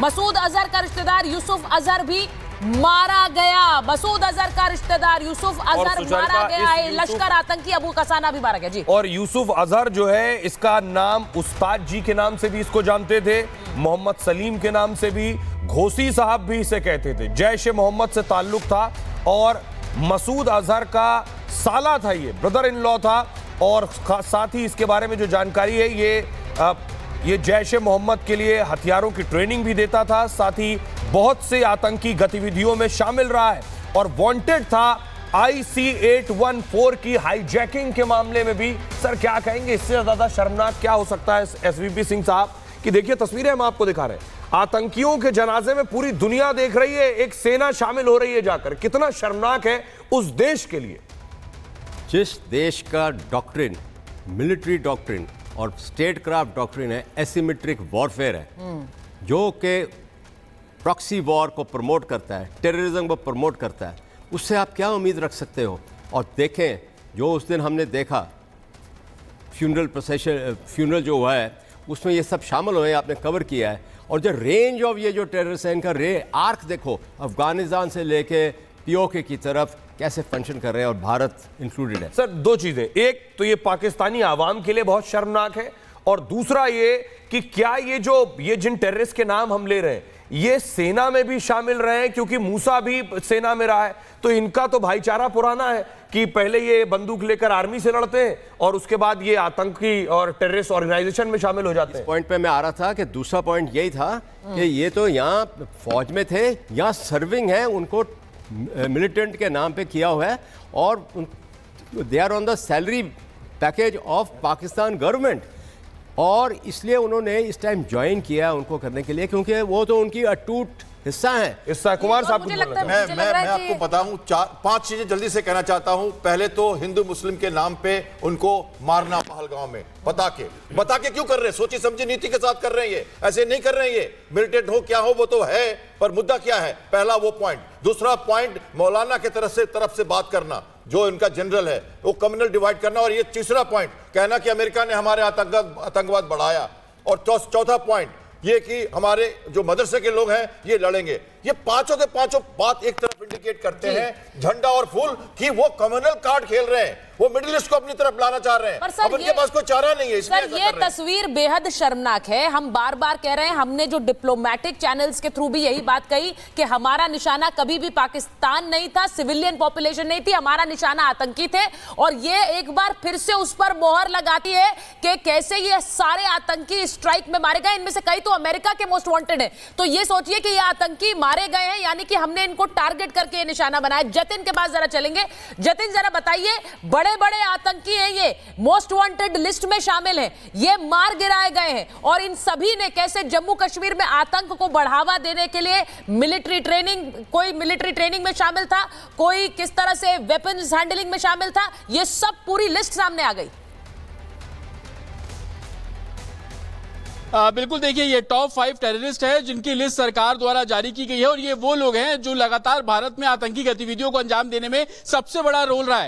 मसूद अजहर का रिश्तेदार यूसुफ अजहर भी मारा गया। मसूद अजहर का रिश्तेदार यूसुफ अजहर मारा गया है। लश्कर आतंकी अबू कसाना भी मारा गया जी। और यूसुफ अजहर जो है, इसका नाम उस्ताद जी के नाम से भी इसको जानते थे, मोहम्मद सलीम के नाम से भी, घोसी साहब भी इसे कहते थे। जैश ए मोहम्मद से ताल्लुक था और मसूद अजहर का साला था, ये ब्रदर इन लॉ था। और साथ ही इसके बारे में जो जानकारी है, ये जैश ए मोहम्मद के लिए हथियारों की ट्रेनिंग भी देता था, साथ ही बहुत से आतंकी गतिविधियों में शामिल रहा है और वांटेड था IC 814 की हाईजैकिंग के मामले में भी। सर क्या कहेंगे, इससे ज्यादा शर्मनाक क्या हो सकता है SVP सिंह साहब कि देखिए तस्वीरें हम आपको दिखा रहे हैं, आतंकियों के जनाजे में पूरी दुनिया देख रही है, एक सेना शामिल हो रही है जाकर। कितना शर्मनाक है उस देश के लिए। जिस देश का डॉक्ट्रिन, मिलिट्री डॉक्ट्रिन और स्टेट क्राफ्ट डॉक्ट्रिन है, एसिमेट्रिक वॉरफेयर है, जो कि प्रॉक्सी वॉर को प्रमोट करता है, टेररिज्म को प्रमोट करता है, उससे आप क्या उम्मीद रख सकते हो। और देखें जो उस दिन हमने देखा फ्यूनरल जो हुआ है, उसमें ये सब शामिल हुए, आपने कवर किया है। और जो रेंज ऑफ ये जो टेररिस्ट है, इनका आर्क देखो, अफगानिस्तान से लेके POK की तरफ कैसे फंक्शन कर रहे हैं और भारत इंक्लूडेड है। सर दो चीजें, एक तो ये पाकिस्तानी आवाम के लिए बहुत शर्मनाक है, और दूसरा ये कि क्या ये जिन टेररिस्ट के नाम हम ले रहे हैं, ये सेना में भी शामिल रहे हैं, क्योंकि मूसा भी सेना में रहा है, तो इनका तो भाईचारा पुराना है कि पहले ये बंदूक लेकर आर्मी से लड़ते हैं और उसके बाद ये आतंकी और टेररिस्ट ऑर्गेनाइजेशन में शामिल हो जाते हैं। पॉइंट पे मैं आ रहा था कि दूसरा पॉइंट यही था कि ये तो यहाँ फौज में थे, यहाँ सर्विंग है, उनको मिलिटेंट के नाम पे किया हुआ है और they are on the salary package of Pakistan government, और इसलिए उन्होंने इस टाइम ज्वाइन किया उनको करने के लिए, क्योंकि वो तो उनकी अटूट हिस्सा है। हिस्सा कुमार साहब, मैं आपको बताऊं, 4-5 चीजें जल्दी से कहना चाहता हूं। पहले तो हिंदू मुस्लिम के नाम पे उनको मारना पहलगांव में बता के क्यों कर रहे हैं? सोची समझी नीति के साथ कर रहे हैं, ये ऐसे नहीं कर रहे हैं। ये मिलिटेंट हो क्या हो वो तो है, पर मुद्दा क्या है? पहला वो पॉइंट। दूसरा पॉइंट, मौलाना के तरफ से बात करना, जो इनका जनरल है, वो कम्युनल डिवाइड करना। और ये तीसरा पॉइंट, कहना कि अमेरिका ने हमारे आतंकवाद बढ़ाया। और चौथा पॉइंट ये कि हमारे जो मदरसे के लोग हैं ये लड़ेंगे। ये पांचों के पांचों बात एक तरफ इंडिकेट करते हैं, झंडा और फूल, कि वो कम्युनल कार्ड खेल रहे हैं, वो मिडिल ईस्ट को अपनी तरफ लाना चाह रहे हैं। अब उनके पास कोई चारा नहीं है। सर ये तस्वीर बेहद शर्मनाक है। हम बार बार कह रहे हैं, हमने जो डिप्लोमेटिक चैनल्स के थ्रू भी यही बात कही कि हमारा निशाना कभी भी पाकिस्तान नहीं था, सिविलियन पॉपुलेशन नहीं थी, हमारा निशाना आतंकी थे। और ये एक बार फिर से उस पर मोहर लगाती है कि कैसे ये सारे आतंकी स्ट्राइक में मारे गए, इनमें से कई तो अमेरिका के मोस्ट वांटेड है। तो ये सोचिए कि ये आतंकी मारे गए हैं, यानी कि हमने इनको टारगेट करके ये निशाना बनाया। जतिन के पास जरा चलेंगे। जतिन जरा बताइए, बड़े बड़े आतंकी हैं, ये मोस्ट वांटेड लिस्ट में शामिल हैं, ये मार गिराए गए हैं, और इन सभी ने कैसे जम्मू कश्मीर में आतंक को बढ़ावा देने के लिए मिलिट्री ट्रेनिंग, कोई मिलिट्री ट्रेनिंग में शामिल था, कोई किस तरह से वेपन्स हैंडलिंग में शामिल था, ये सब पूरी लिस्ट सामने आ गई। बिल्कुल, देखिए ये टॉप 5 टेररिस्ट है जिनकी लिस्ट सरकार द्वारा जारी की गई है, और ये वो लोग हैं जो लगातार भारत में आतंकी गतिविधियों को अंजाम देने में सबसे बड़ा रोल रहा है।